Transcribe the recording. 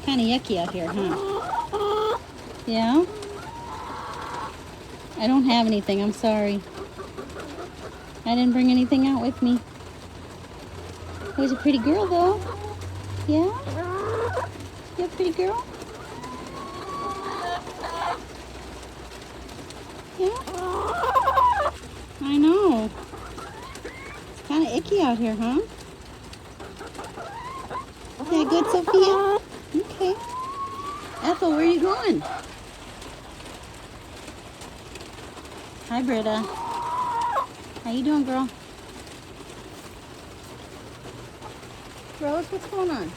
Kind of yucky out here, huh? Yeah? I don't have anything. I'm sorry. I didn't bring anything out with me. Who's a pretty girl, though? Yeah? You a pretty girl? Yeah? I know. It's kind of icky out here, huh? Yeah, good, Sophia? Okay. Ethel, where are you going? Hi, Britta. How you doing, girl? Rose, what's going on?